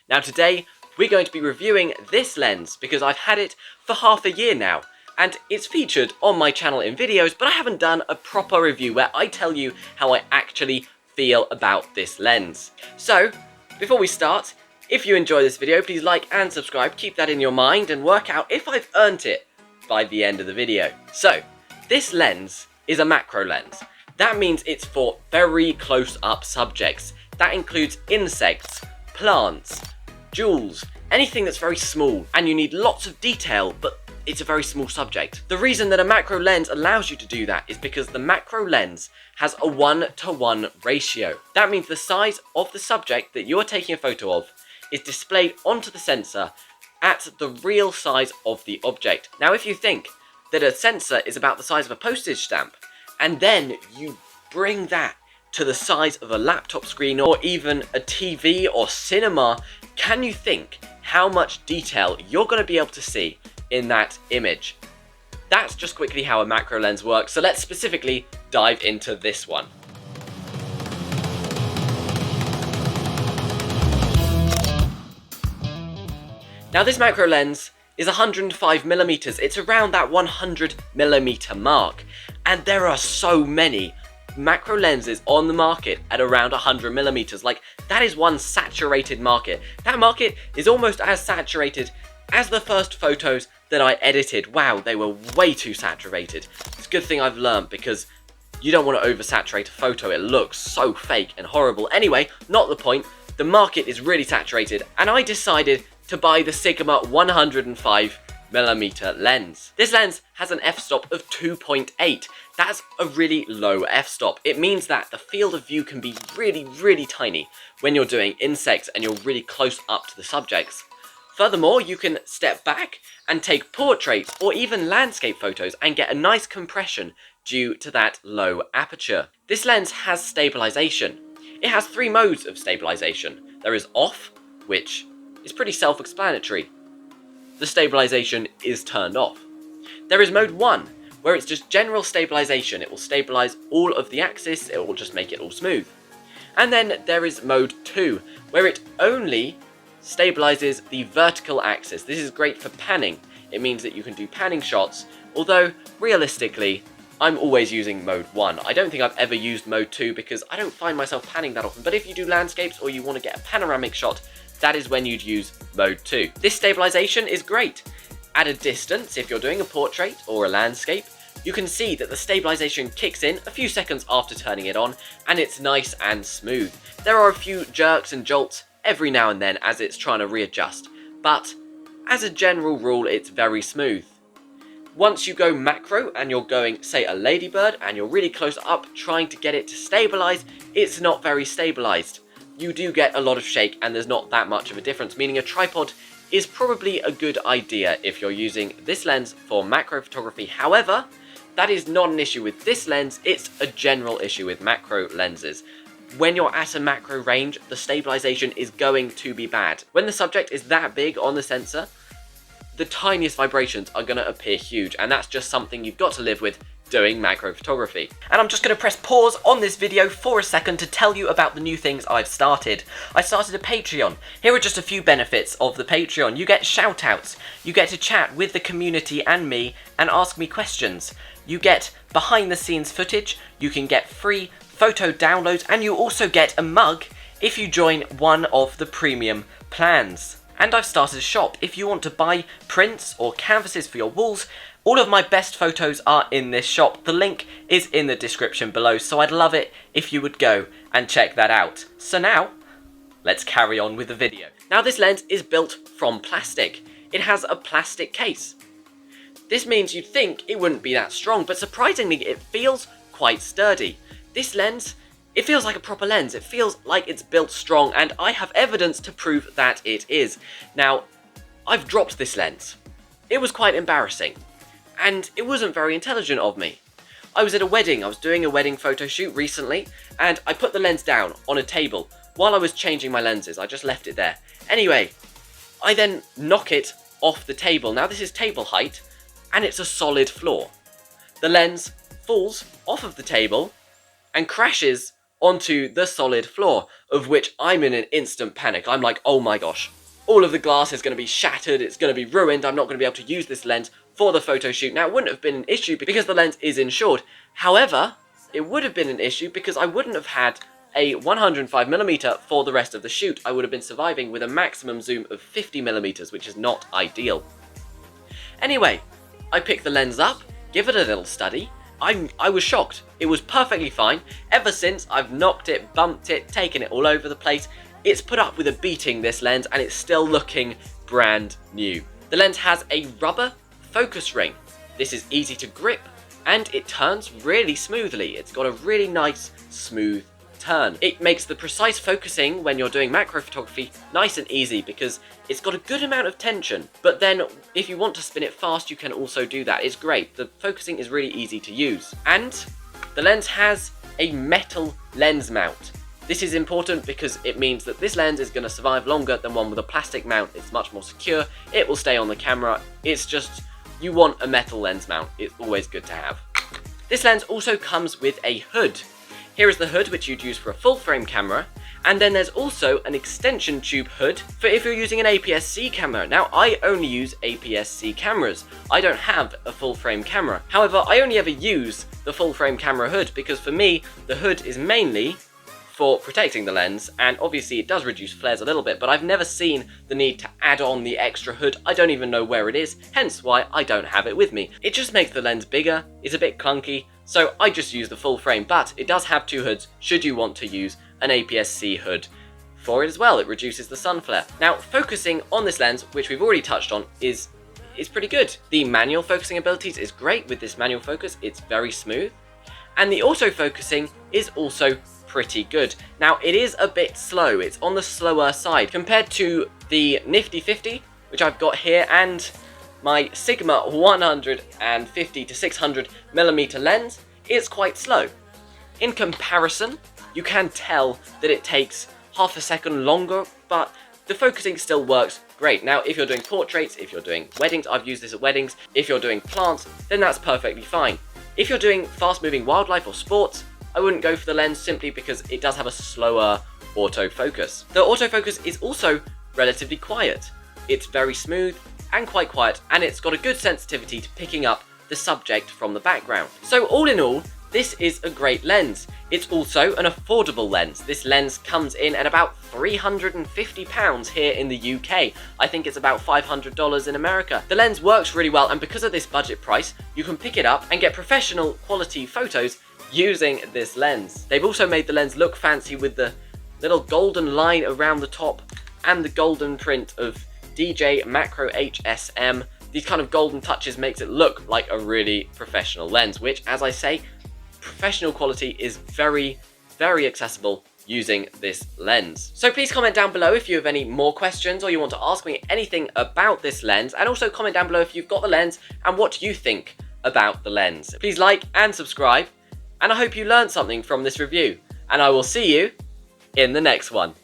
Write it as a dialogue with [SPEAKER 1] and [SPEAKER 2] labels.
[SPEAKER 1] Now today, we're going to be reviewing this lens because I've had it for half a year now, and it's featured on my channel in videos, but I haven't done a proper review where I tell you how I actually feel about this lens. So, before we start, if you enjoy this video, please like and subscribe, keep that in your mind, and work out if I've earned it by the end of the video. So, this lens is a macro lens. That means it's for very close-up subjects. That includes insects, plants, jewels, anything that's very small, and you need lots of detail, but it's a very small subject. The reason that a macro lens allows you to do that is because the macro lens has a 1:1 ratio. That means the size of the subject that you're taking a photo of is displayed onto the sensor at the real size of the object. Now, if you think that a sensor is about the size of a postage stamp, and then you bring that to the size of a laptop screen or even a TV or cinema, can you think how much detail you're going to be able to see in that image? That's just quickly how a macro lens works, so let's specifically dive into this one. Now this macro lens is 105mm, it's around that 100mm mark, and there are so many macro lenses on the market at around 100mm. Like, that is one saturated market. That market is almost as saturated as the first photos that I edited. Wow, they were way too saturated. It's a good thing I've learned, because you don't want to oversaturate a photo, it looks so fake and horrible. Anyway, not the point. The market is really saturated, and I decided to buy the Sigma 105mm lens. This lens has an f-stop of 2.8. That's a really low f-stop. It means that the field of view can be really tiny when you're doing insects and you're really close up to the subjects. Furthermore, you can step back and take portraits or even landscape photos and get a nice compression due to that low aperture. This lens has stabilization. It has 3 modes of stabilization. There is off, which is pretty self-explanatory. The stabilization is turned off. There is mode 1, where it's just general stabilization. It will stabilize all of the axis, it will just make it all smooth. And then there is mode 2, where it only stabilizes the vertical axis. This is great for panning. It means that you can do panning shots, although realistically, I'm always using mode 1. I don't think I've ever used mode 2 because I don't find myself panning that often, but if you do landscapes or you want to get a panoramic shot, that is when you'd use mode 2. This stabilization is great. At a distance, if you're doing a portrait or a landscape, you can see that the stabilization kicks in a few seconds after turning it on, and it's nice and smooth. There are a few jerks and jolts every now and then as it's trying to readjust, but as a general rule, it's very smooth. Once you go macro and you're going, say, a ladybird, and you're really close up trying to get it to stabilize, it's not very stabilized. You do get a lot of shake and there's not that much of a difference, meaning a tripod is probably a good idea if you're using this lens for macro photography. However, that is not an issue with this lens, it's a general issue with macro lenses. When you're at a macro range, the stabilization is going to be bad. When the subject is that big on the sensor, the tiniest vibrations are going to appear huge, and that's just something you've got to live with doing macro photography. And I'm just going to press pause on this video for a second to tell you about the new things I've started. I started a Patreon. Here are just a few benefits of the Patreon. You get shoutouts, you get to chat with the community and me and ask me questions. You get behind the scenes footage, you can get free photo downloads, and you also get a mug if you join one of the premium plans. And I've started a shop. If you want to buy prints or canvases for your walls, all of my best photos are in this shop. The link is in the description below, so I'd love it if you would go and check that out. So now, let's carry on with the video. Now this lens is built from plastic. It has a plastic case. This means you'd think it wouldn't be that strong, but surprisingly it feels quite sturdy. This lens, it feels like a proper lens. It feels like it's built strong, and I have evidence to prove that it is. Now, I've dropped this lens. It was quite embarrassing, and it wasn't very intelligent of me. I was at a wedding, I was doing a wedding photo shoot recently, and I put the lens down on a table while I was changing my lenses. I just left it there. Anyway, I then knock it off the table. Now this is table height, and it's a solid floor. The lens falls off of the table and crashes onto the solid floor, of which I'm in an instant panic. I'm like, oh my gosh, all of the glass is going to be shattered, it's going to be ruined, I'm not going to be able to use this lens for the photo shoot. Now, it wouldn't have been an issue because the lens is insured. However, it would have been an issue because I wouldn't have had a 105mm for the rest of the shoot. I would have been surviving with a maximum zoom of 50mm, which is not ideal. Anyway, I picked the lens up, give it a little study. I was shocked. It was perfectly fine. Ever since, I've knocked it, bumped it, taken it all over the place. It's put up with a beating, this lens, and it's still looking brand new. The lens has a rubber focus ring. This is easy to grip, and it turns really smoothly. It's got a really nice, smooth turn. It makes the precise focusing when you're doing macro photography nice and easy because it's got a good amount of tension, but then if you want to spin it fast, you can also do that. It's great. The focusing is really easy to use. And the lens has a metal lens mount. This is important because it means that this lens is going to survive longer than one with a plastic mount. It's much more secure. It will stay on the camera. It's just, you want a metal lens mount. It's always good to have. This lens also comes with a hood. Here is the hood which you'd use for a full frame camera, and then there's also an extension tube hood for if you're using an APS-C camera. Now, I only use APS-C cameras. I don't have a full frame camera. However, I only ever use the full frame camera hood because for me, the hood is mainly for protecting the lens, and obviously it does reduce flares a little bit, but I've never seen the need to add on the extra hood. I don't even know where it is, hence why I don't have it with me. It just makes the lens bigger, it's a bit clunky, so I just use the full frame, but it does have two hoods should you want to use an APS-C hood for it as well. It reduces the sun flare. Now, focusing on this lens, which we've already touched on, is pretty good. The manual focusing abilities is great with this manual focus, it's very smooth, and the auto-focusing is also pretty good. Now, it is a bit slow, it's on the slower side compared to the Nifty 50, which I've got here, and my Sigma 150 to 600mm lens is quite slow. In comparison, you can tell that it takes half a second longer, but the focusing still works great. Now, if you're doing portraits, if you're doing weddings, I've used this at weddings, if you're doing plants, then that's perfectly fine. If you're doing fast-moving wildlife or sports, I wouldn't go for the lens simply because it does have a slower autofocus. The autofocus is also relatively quiet. It's very smooth and quite quiet, and it's got a good sensitivity to picking up the subject from the background. So all in all, this is a great lens. It's also an affordable lens. This lens comes in at about £350 here in the UK. I think it's about $500 in America. The lens works really well, and because of this budget price, you can pick it up and get professional quality photos using this lens. They've also made the lens look fancy with the little golden line around the top and the golden print of DJ Macro HSM. These kind of golden touches makes it look like a really professional lens, which, as I say, professional quality is very, very accessible using this lens. So please comment down below if you have any more questions or you want to ask me anything about this lens, and also comment down below if you've got the lens and what you think about the lens. Please like and subscribe, and I hope you learned something from this review, and I will see you in the next one.